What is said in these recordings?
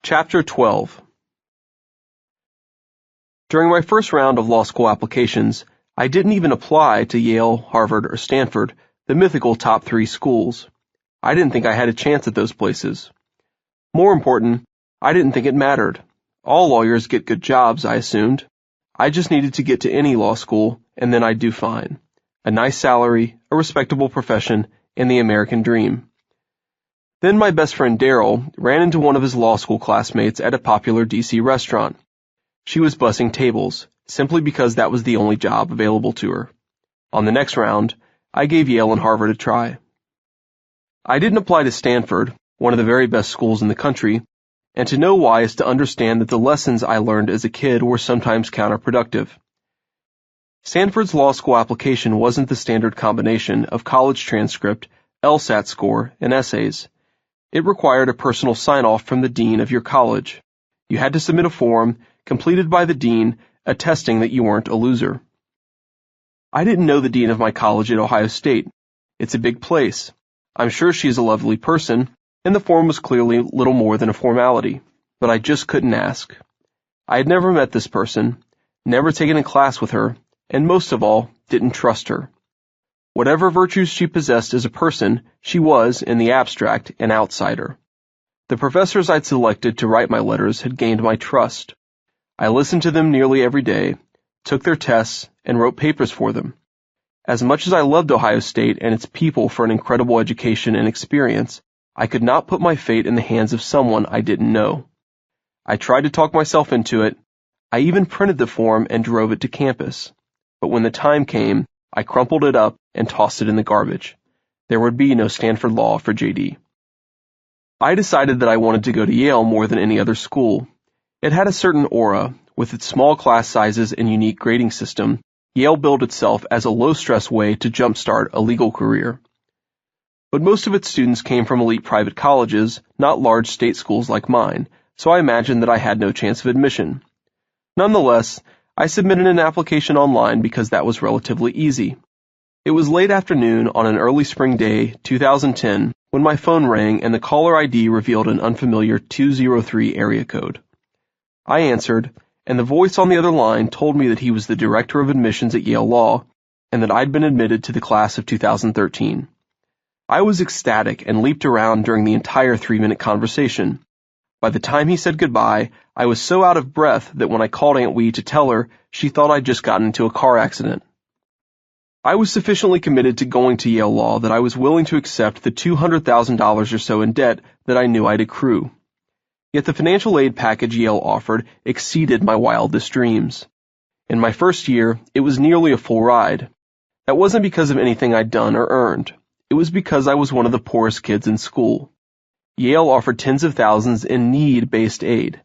Chapter 12. During my first round of law school applications, I didn't even apply to Yale, Harvard, or Stanford, the mythical top 3 schools. I didn't think I had a chance at those places. More important, I didn't think it mattered. All lawyers get good jobs, I assumed. I just needed to get to any law school, and then I'd do fine. A nice salary, a respectable profession, and the American dream. Then my best friend Daryl ran into one of his law school classmates at a popular D.C. restaurant. She was bussing tables, simply because that was the only job available to her. On the next round, I gave Yale and Harvard a try. I didn't apply to Stanford, one of the very best schools in the country, and to know why is to understand that the lessons I learned as a kid were sometimes counterproductive. Stanford's law school application wasn't the standard combination of college transcript, LSAT score, and essays. It required a personal sign-off from the dean of your college. You had to submit a form, completed by the dean, attesting that you weren't a loser. I didn't know the dean of my college at Ohio State. It's a big place. I'm sure she's a lovely person, and the form was clearly little more than a formality, but I just couldn't ask. I had never met this person, never taken a class with her, and most of all, didn't trust her. Whatever virtues she possessed as a person, she was, in the abstract, an outsider. The professors I'd selected to write my letters had gained my trust. I listened to them nearly every day, took their tests, and wrote papers for them. As much as I loved Ohio State and its people for an incredible education and experience, I could not put my fate in the hands of someone I didn't know. I tried to talk myself into it. I even printed the form and drove it to campus. But when the time came, I crumpled it up and tossed it in the garbage. There would be no Stanford Law for JD. I decided that I wanted to go to Yale more than any other school. It had a certain aura. With its small class sizes and unique grading system, Yale billed itself as a low-stress way to jumpstart a legal career. But most of its students came from elite private colleges, not large state schools like mine, so I imagined that I had no chance of admission. Nonetheless, I submitted an application online because that was relatively easy. It was late afternoon on an early spring day, 2010, when my phone rang and the caller ID revealed an unfamiliar 203 area code. I answered, and the voice on the other line told me that he was the director of admissions at Yale Law, and that I'd been admitted to the class of 2013. I was ecstatic and leaped around during the entire 3-minute conversation. By the time he said goodbye, I was so out of breath that when I called Aunt Wee to tell her, she thought I'd just gotten into a car accident. I was sufficiently committed to going to Yale Law that I was willing to accept the $200,000 or so in debt that I knew I'd accrue. Yet the financial aid package Yale offered exceeded my wildest dreams. In my first year, it was nearly a full ride. That wasn't because of anything I'd done or earned. It was because I was one of the poorest kids in school. Yale offered tens of thousands in need-based aid.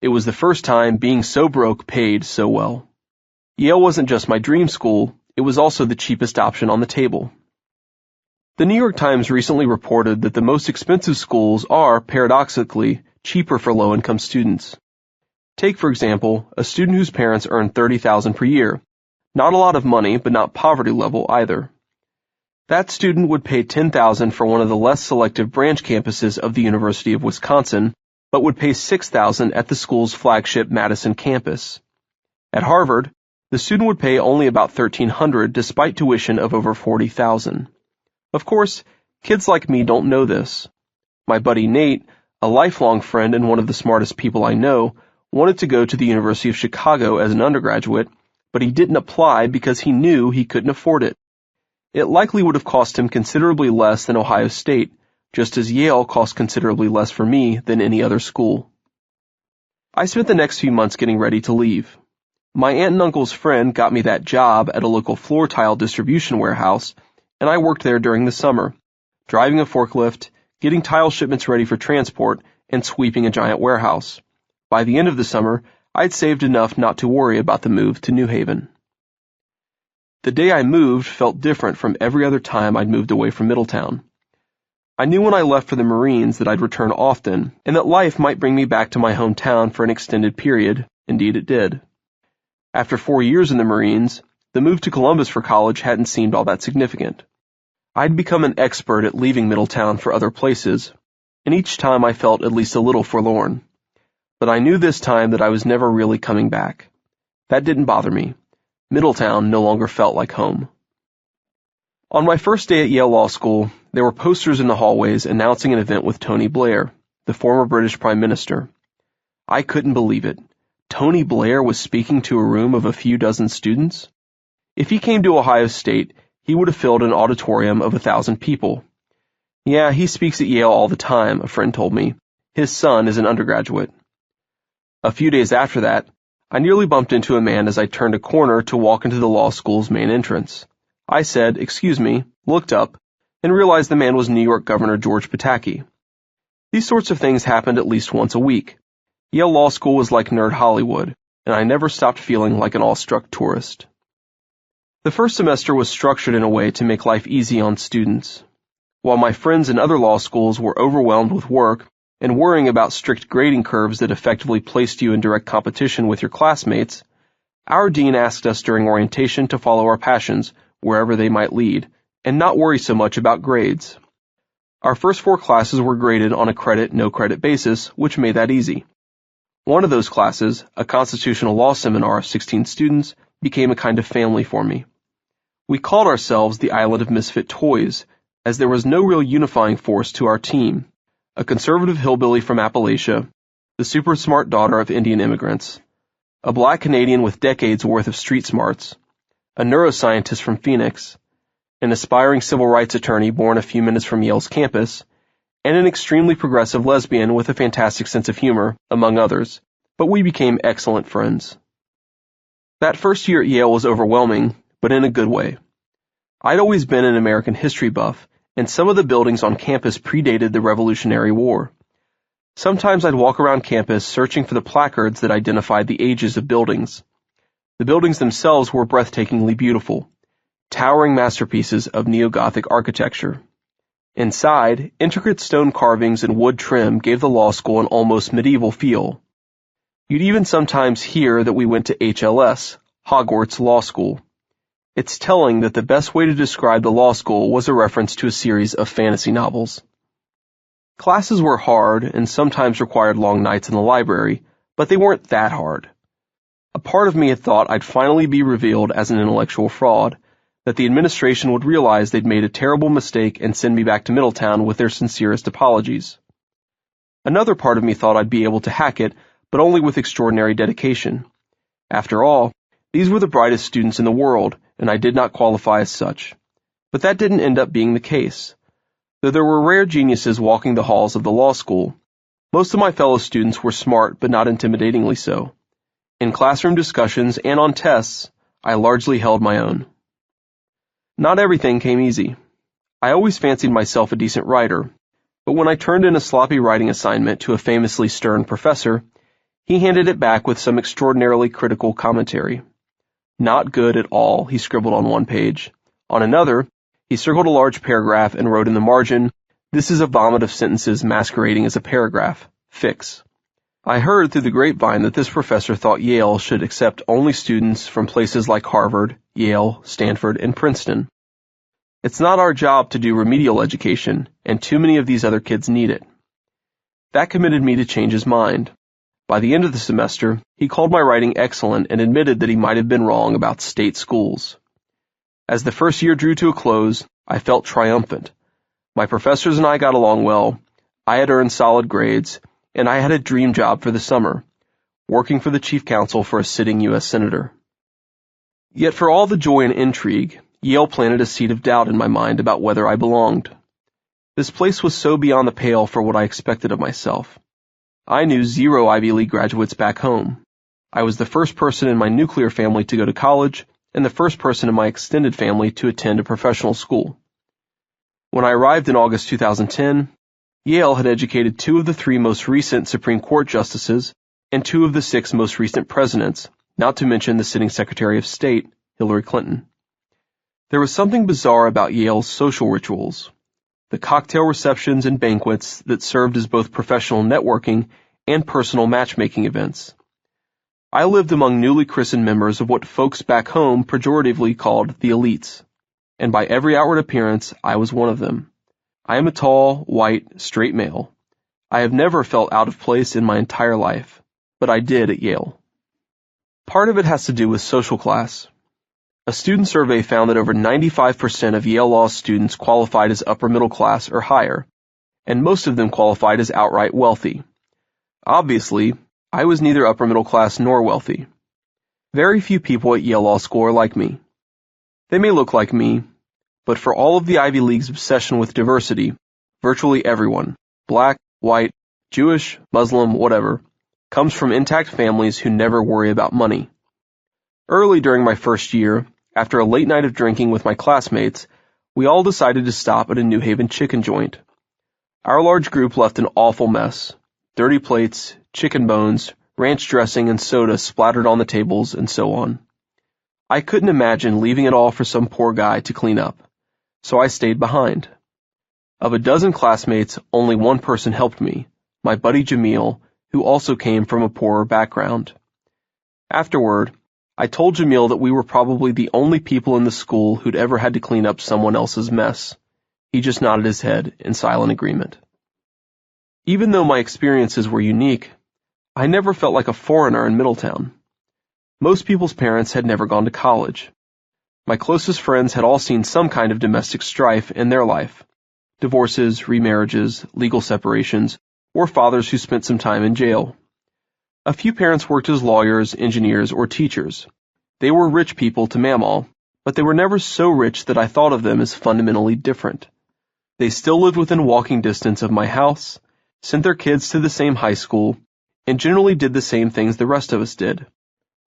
It was the first time being so broke paid so well. Yale wasn't just my dream school, it was also the cheapest option on the table. The New York Times recently reported that the most expensive schools are, paradoxically, cheaper for low-income students. Take, for example, a student whose parents earn $30,000 per year. Not a lot of money, but not poverty level either. That student would pay $10,000 for one of the less selective branch campuses of the University of Wisconsin, but would pay $6,000 at the school's flagship Madison campus. At Harvard, the student would pay only about $1,300 despite tuition of over $40,000. Of course, kids like me don't know this. My buddy Nate, a lifelong friend and one of the smartest people I know, wanted to go to the University of Chicago as an undergraduate, but he didn't apply because he knew he couldn't afford it. It likely would have cost him considerably less than Ohio State, just as Yale cost considerably less for me than any other school. I spent the next few months getting ready to leave. My aunt and uncle's friend got me that job at a local floor tile distribution warehouse, and I worked there during the summer, driving a forklift, getting tile shipments ready for transport, and sweeping a giant warehouse. By the end of the summer, I'd saved enough not to worry about the move to New Haven. The day I moved felt different from every other time I'd moved away from Middletown. I knew when I left for the Marines that I'd return often, and that life might bring me back to my hometown for an extended period. Indeed it did. After 4 years in the Marines, the move to Columbus for college hadn't seemed all that significant. I'd become an expert at leaving Middletown for other places, and each time I felt at least a little forlorn. but I knew this time that I was never really coming back. That didn't bother me. Middletown no longer felt like home. On my first day at Yale Law School, there were posters in the hallways announcing an event with Tony Blair, the former British Prime Minister. I couldn't believe it. Tony Blair was speaking to a room of a few dozen students? If he came to Ohio State, he would have filled an auditorium of 1,000 people. Yeah, he speaks at Yale all the time, a friend told me. His son is an undergraduate. A few days after that, I nearly bumped into a man as I turned a corner to walk into the law school's main entrance. I said, "Excuse me," looked up, and realized the man was New York Governor George Pataki. These sorts of things happened at least once a week. Yale Law School was like Nerd Hollywood, and I never stopped feeling like an awestruck tourist. The first semester was structured in a way to make life easy on students. While my friends in other law schools were overwhelmed with work and worrying about strict grading curves that effectively placed you in direct competition with your classmates, our dean asked us during orientation to follow our passions wherever they might lead, and not worry so much about grades. Our first 4 classes were graded on a credit, no credit basis, which made that easy. One of those classes, a constitutional law seminar of 16 students, became a kind of family for me. We called ourselves the Island of Misfit Toys, as there was no real unifying force to our team. A conservative hillbilly from Appalachia, the super smart daughter of Indian immigrants, a black Canadian with decades worth of street smarts, a neuroscientist from Phoenix, an aspiring civil rights attorney born a few minutes from Yale's campus, and an extremely progressive lesbian with a fantastic sense of humor, among others, but we became excellent friends. That first year at Yale was overwhelming, but in a good way. I'd always been an American history buff, and some of the buildings on campus predated the Revolutionary War. Sometimes I'd walk around campus searching for the placards that identified the ages of buildings. The buildings themselves were breathtakingly beautiful, towering masterpieces of neo-Gothic architecture. Inside, intricate stone carvings and wood trim gave the law school an almost medieval feel. You'd even sometimes hear that we went to HLS, Hogwarts Law School. It's telling that the best way to describe the law school was a reference to a series of fantasy novels. Classes were hard and sometimes required long nights in the library, but they weren't that hard. A part of me had thought I'd finally be revealed as an intellectual fraud, that the administration would realize they'd made a terrible mistake and send me back to Middletown with their sincerest apologies. Another part of me thought I'd be able to hack it, but only with extraordinary dedication. After all, these were the brightest students in the world, and I did not qualify as such. But that didn't end up being the case. Though there were rare geniuses walking the halls of the law school, most of my fellow students were smart but not intimidatingly so. In classroom discussions and on tests, I largely held my own. Not everything came easy. I always fancied myself a decent writer, but when I turned in a sloppy writing assignment to a famously stern professor, he handed it back with some extraordinarily critical commentary. "Not good at all," he scribbled on one page. On another, he circled a large paragraph and wrote in the margin, "This is a vomit of sentences masquerading as a paragraph. Fix." I heard through the grapevine that this professor thought Yale should accept only students from places like Harvard, Yale, Stanford, and Princeton. It's not our job to do remedial education, and too many of these other kids need it. That committed me to change his mind. By the end of the semester, he called my writing excellent and admitted that he might have been wrong about state schools. As the first year drew to a close, I felt triumphant. My professors and I got along well, I had earned solid grades, and I had a dream job for the summer, working for the chief counsel for a sitting U.S. senator. Yet for all the joy and intrigue, Yale planted a seed of doubt in my mind about whether I belonged. This place was so beyond the pale for what I expected of myself. I knew 0 Ivy League graduates back home. I was the first person in my nuclear family to go to college, and the first person in my extended family to attend a professional school. When I arrived in August 2010, Yale had educated 2 of the 3 most recent Supreme Court justices and 2 of the 6 most recent presidents, not to mention the sitting Secretary of State, Hillary Clinton. There was something bizarre about Yale's social rituals, the cocktail receptions and banquets that served as both professional networking and personal matchmaking events. I lived among newly christened members of what folks back home pejoratively called the elites, and by every outward appearance, I was one of them. I am a tall, white, straight male. I have never felt out of place in my entire life. but I did at Yale. Part of it has to do with social class. A student survey found that over 95% of Yale Law students qualified as upper middle class or higher, and most of them qualified as outright wealthy. Obviously, I was neither upper middle class nor wealthy. Very few people at Yale Law School are like me. They may look like me, but for all of the Ivy League's obsession with diversity, virtually everyone, black, white, Jewish, Muslim, whatever, comes from intact families who never worry about money. Early during my first year, after a late night of drinking with my classmates, we all decided to stop at a New Haven chicken joint. Our large group left an awful mess. Dirty plates, chicken bones, ranch dressing and soda splattered on the tables, and so on. I couldn't imagine leaving it all for some poor guy to clean up, so I stayed behind. Of a dozen classmates, only one person helped me, my buddy Jamil, who also came from a poorer background. Afterward, I told Jamil that we were probably the only people in the school who'd ever had to clean up someone else's mess. He just nodded his head in silent agreement. Even though my experiences were unique, I never felt like a foreigner in Middletown. Most people's parents had never gone to college. My closest friends had all seen some kind of domestic strife in their life. Divorces, remarriages, legal separations, or fathers who spent some time in jail. A few parents worked as lawyers, engineers, or teachers. They were rich people to Mamaw, but they were never so rich that I thought of them as fundamentally different. They still lived within walking distance of my house, sent their kids to the same high school, and generally did the same things the rest of us did.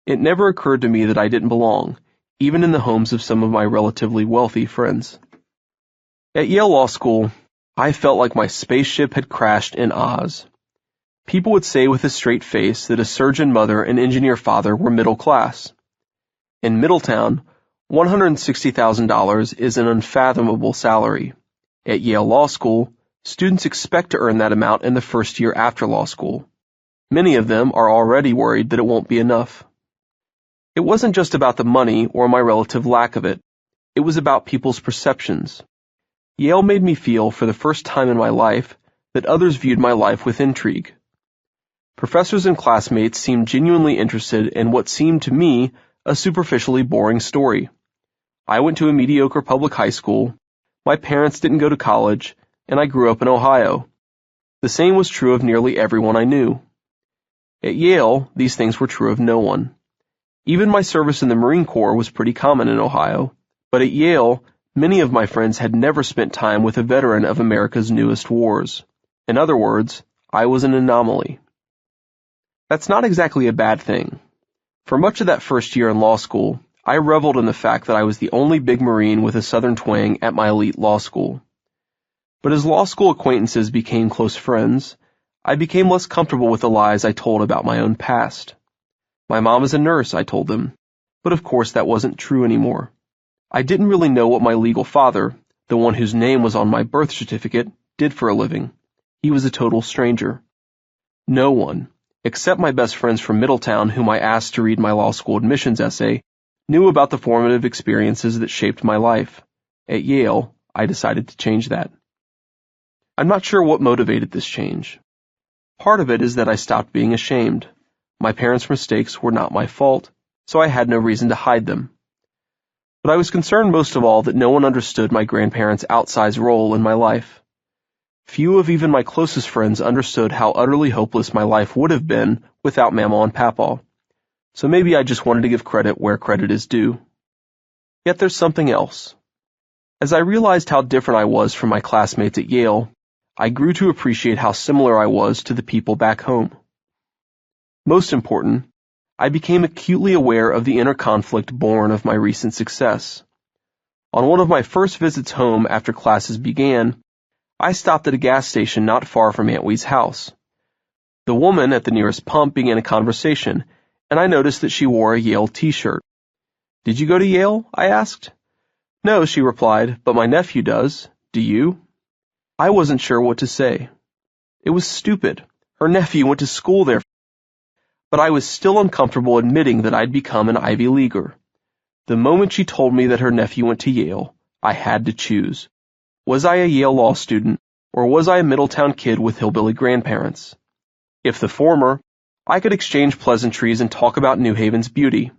It never occurred to me that I didn't belong, even in the homes of some of my relatively wealthy friends. At Yale Law School, I felt like my spaceship had crashed in Oz. People would say with a straight face that a surgeon mother and engineer father were middle class. In Middletown, $160,000 is an unfathomable salary. At Yale Law School, students expect to earn that amount in the first year after law school. Many of them are already worried that it won't be enough. It wasn't just about the money or my relative lack of it. It was about people's perceptions. Yale made me feel, for the first time in my life, that others viewed my life with intrigue. Professors and classmates seemed genuinely interested in what seemed to me a superficially boring story. I went to a mediocre public high school, my parents didn't go to college, and I grew up in Ohio. The same was true of nearly everyone I knew. At Yale, these things were true of no one. Even my service in the Marine Corps was pretty common in Ohio, but at Yale, many of my friends had never spent time with a veteran of America's newest wars. In other words, I was an anomaly. That's not exactly a bad thing. For much of that first year in law school, I reveled in the fact that I was the only big Marine with a Southern twang at my elite law school. But as law school acquaintances became close friends, I became less comfortable with the lies I told about my own past. My mom is a nurse, I told them, but of course that wasn't true anymore. I didn't really know what my legal father, the one whose name was on my birth certificate, did for a living. He was a total stranger. No one, except my best friends from Middletown whom I asked to read my law school admissions essay, knew about the formative experiences that shaped my life. At Yale, I decided to change that. I'm not sure what motivated this change. Part of it is that I stopped being ashamed. My parents' mistakes were not my fault, so I had no reason to hide them. But I was concerned most of all that no one understood my grandparents' outsized role in my life. Few of even my closest friends understood how utterly hopeless my life would have been without Mamaw and Papaw, so maybe I just wanted to give credit where credit is due. Yet there's something else. As I realized how different I was from my classmates at Yale, I grew to appreciate how similar I was to the people back home. Most important, I became acutely aware of the inner conflict born of my recent success. On one of my first visits home after classes began, I stopped at a gas station not far from Aunt Wee's house. The woman at the nearest pump began a conversation, and I noticed that she wore a Yale t-shirt. "Did you go to Yale?" I asked. "No," she replied, "but my nephew does. Do you?" I wasn't sure what to say. It was stupid. Her nephew went to school there. But I was still uncomfortable admitting that I'd become an Ivy Leaguer. The moment she told me that her nephew went to Yale, I had to choose. Was I a Yale law student, or was I a Middletown kid with hillbilly grandparents? If the former, I could exchange pleasantries and talk about New Haven's beauty.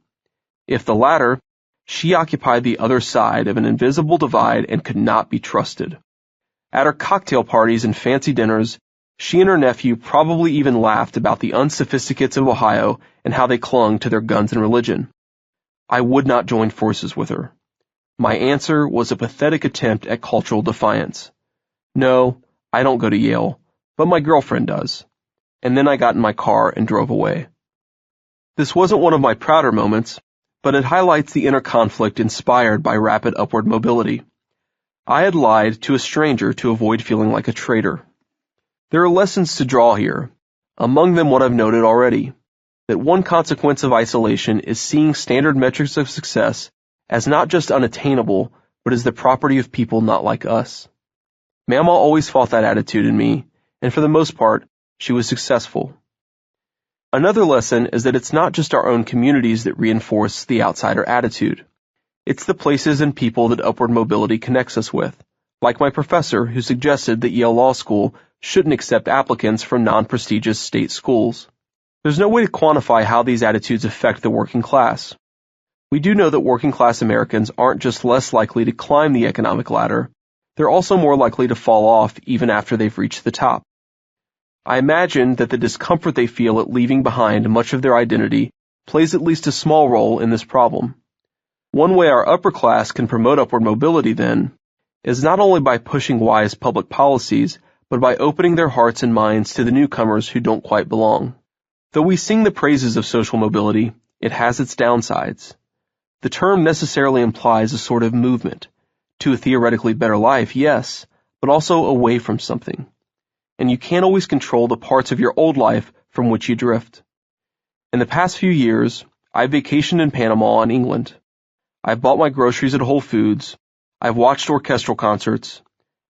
If the latter, she occupied the other side of an invisible divide and could not be trusted. At her cocktail parties and fancy dinners, she and her nephew probably even laughed about the unsophisticates of Ohio and how they clung to their guns and religion. I would not join forces with her. My answer was a pathetic attempt at cultural defiance. No, I don't go to Yale, but my girlfriend does. And then I got in my car and drove away. This wasn't one of my prouder moments, but it highlights the inner conflict inspired by rapid upward mobility. I had lied to a stranger to avoid feeling like a traitor. There are lessons to draw here, among them what I've noted already, that one consequence of isolation is seeing standard metrics of success as not just unattainable, but as the property of people not like us. Mama always fought that attitude in me, and for the most part, she was successful. Another lesson is that it's not just our own communities that reinforce the outsider attitude. It's the places and people that upward mobility connects us with, like my professor who suggested that Yale Law School shouldn't accept applicants from non-prestigious state schools. There's no way to quantify how these attitudes affect the working class. We do know that working class Americans aren't just less likely to climb the economic ladder, they're also more likely to fall off even after they've reached the top. I imagine that the discomfort they feel at leaving behind much of their identity plays at least a small role in this problem. One way our upper class can promote upward mobility, then, is not only by pushing wise public policies, but by opening their hearts and minds to the newcomers who don't quite belong. Though we sing the praises of social mobility, it has its downsides. The term necessarily implies a sort of movement, to a theoretically better life, yes, but also away from something. And you can't always control the parts of your old life from which you drift. In the past few years, I've vacationed in Panama and England. I've bought my groceries at Whole Foods. I've watched orchestral concerts.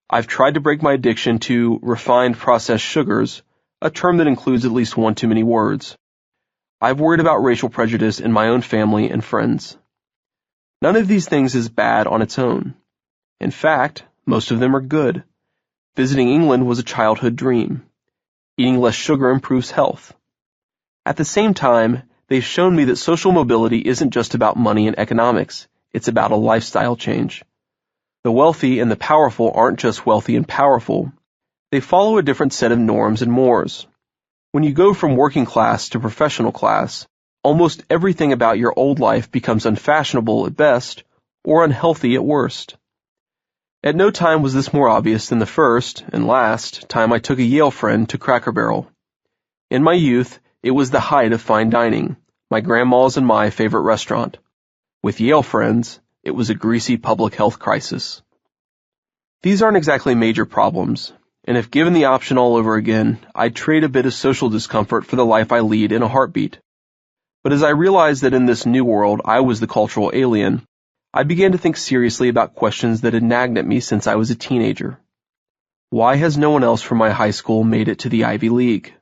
I've tried to break my addiction to refined processed sugars, a term that includes at least one too many words. I've worried about racial prejudice in my own family and friends. None of these things is bad on its own. In fact, most of them are good. Visiting England was a childhood dream. Eating less sugar improves health. At the same time, they've shown me that social mobility isn't just about money and economics, it's about a lifestyle change. The wealthy and the powerful aren't just wealthy and powerful. They follow a different set of norms and mores. When you go from working class to professional class, almost everything about your old life becomes unfashionable at best, or unhealthy at worst. At no time was this more obvious than the first, and last, time I took a Yale friend to Cracker Barrel. In my youth, it was the height of fine dining, my grandma's and my favorite restaurant. With Yale friends, it was a greasy public health crisis. These aren't exactly major problems, and if given the option all over again, I'd trade a bit of social discomfort for the life I lead in a heartbeat. But as I realized that in this new world I was the cultural alien, I began to think seriously about questions that had nagged at me since I was a teenager. Why has no one else from my high school made it to the Ivy League?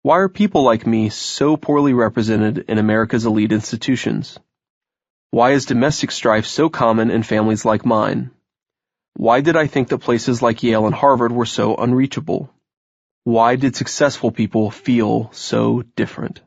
Why are people like me so poorly represented in America's elite institutions? Why is domestic strife so common in families like mine? Why did I think that places like Yale and Harvard were so unreachable? Why did successful people feel so different?